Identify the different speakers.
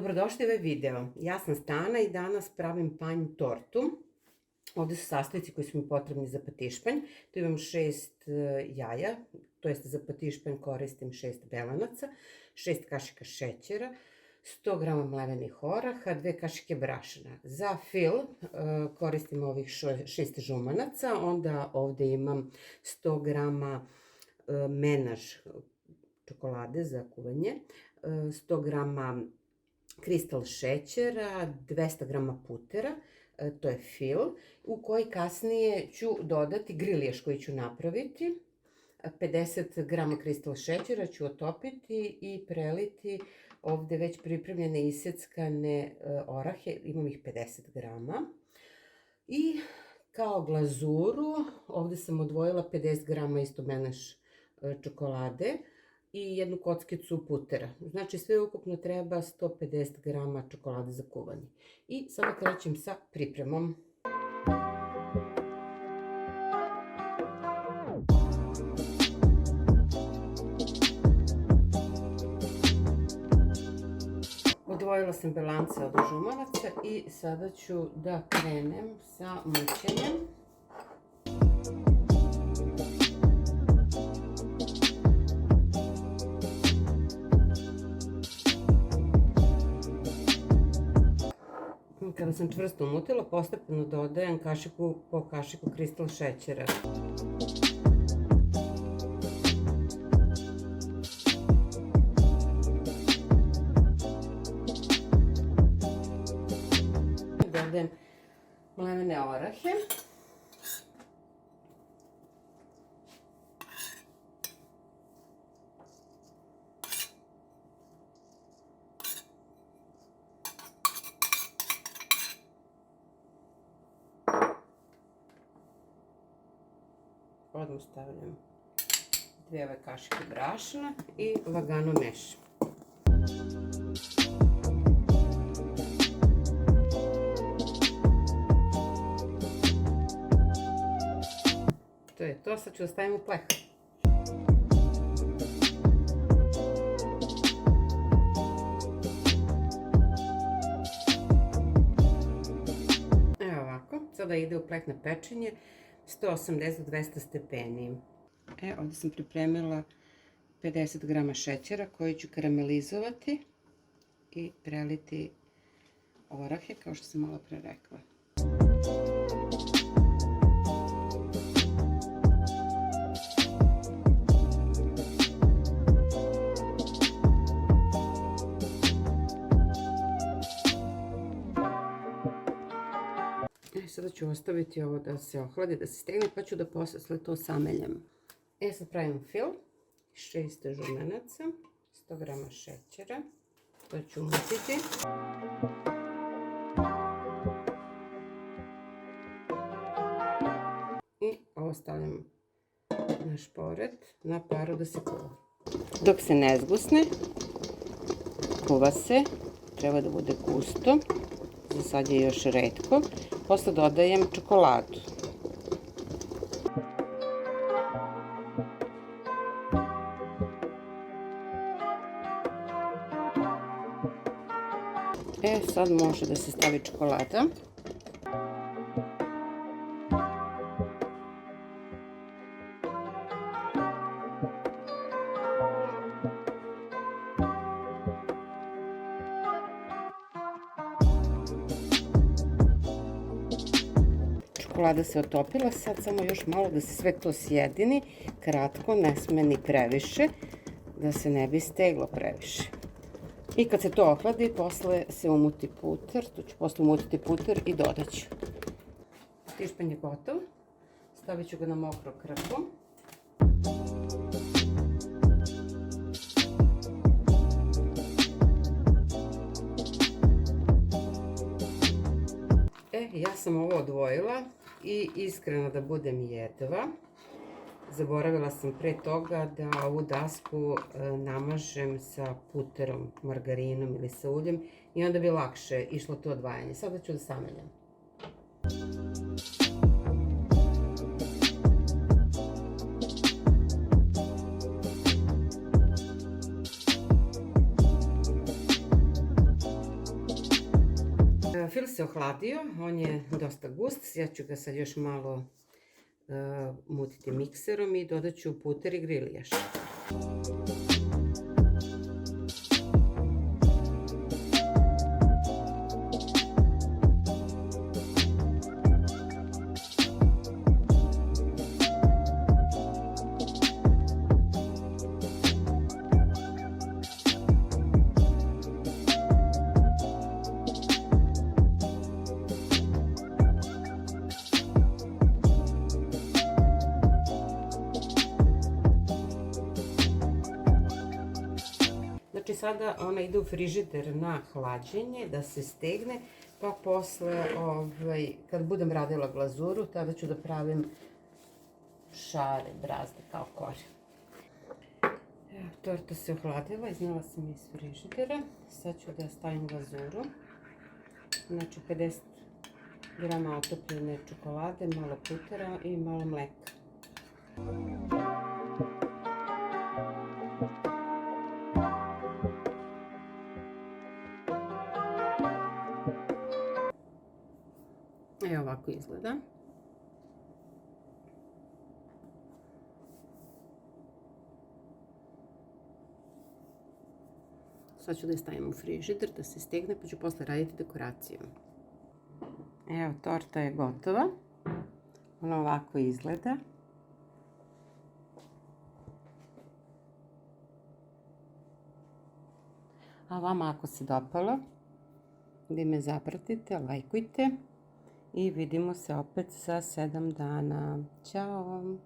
Speaker 1: Dobrodošli u ovaj video. Ja sam Stana i danas pravim panj tortu. Ovde su sastojci koji su mi potrebni za patišpanj. Tu imam 6 jaja, to jest za patišpanj koristim 6 belanaca, 6 kašika šećera, 100 g mlevenih oraha, 2 kašike brašna. Za fil koristim ovih 6 žumanaca, onda ovde imam 100 g menaž čokolade za kuvanje, 100 g kristal šećera, 200 g putera, to je fil, u koji kasnije ću dodati griljež koji ću napraviti. 50 g kristal šećera ću otopiti i preliti ovde već pripremljene iseckane orahe, imam ih 50 g. I kao glazuru ovde sam odvojila 50 g isto menaž čokolade i jednu kockicu putera. Znači sve ukupno treba 150 g čokolade za kuvanje. I sada krećem sa pripremom. Odvojila sam belance od žumanaca i sada ću da krenem sa mućenjem. Kada sam čvrsto umutila, postepeno dodajem kašiku po kašiku kristal šećera. Dodajem mlevene orahe. Odmah stavljam 2 ove kašike brašna i lagano mešam. To je to, sad ću da stavim u pleh. Evo ovako, sada ide u pleh na pečenje. 180 do 200 stepeni. Ovdje sam pripremila 50 g šećera koji ću karamelizovati i preliti orahe, kao što sam malo pre rekla. Sada ću ostaviti ovo da se ohladi, da se stegne, pa ću da posle to sameljam. Sad pravim fil, 6 žumenaca, 100 g šećera, to ću umutiti. I ovo stavljam na šporet, na paru da se kuva. Dok se ne zgusne, kuva se, treba da bude gusto, za sad je još retko. Posle dodajem čokoladu. Sad može da se stavi čokolada. Čokolada se otopila, sad samo još malo da se sve to sjedini, kratko, ne sme ni previše, da se ne bi steglo previše. I kad se to ohladi, posle se umuti puter, tu ću posle umutiti puter i dodat ću. Patišpanj je gotov, stavit ću ga na mokru krpu. Ja sam ovo odvojila i iskreno da budem jedva, zaboravila sam pre toga da ovu dasku namažem sa puterom, margarinom ili sa uljem i onda bi lakše išlo to odvajanje. Sada ću da sameljam. Trofil se ohladio, on je dosta gust, ja ću ga sad još malo mutiti mikserom i dodat ću puter i griljaš. Znači sada ona ide u frižider na hlađenje da se stegne, pa posle kad budem radila glazuru tada ću da pravim šare, brazde kao kore. Evo, torta se ohladila, iznala sam iz frižidera, sad ću da stavim glazuru, znači 50 grama otopljene čokolade, malo putera i malo mleka. Evo ovako izgleda. Sad ću da je stavim u frižider da se stegne, pa ću posle raditi dekoraciju. Evo, torta je gotova. Ona ovako izgleda. A vama ako se dopalo, vi me zapratite, lajkujte i vidimo se opet za 7 dana. Ćao!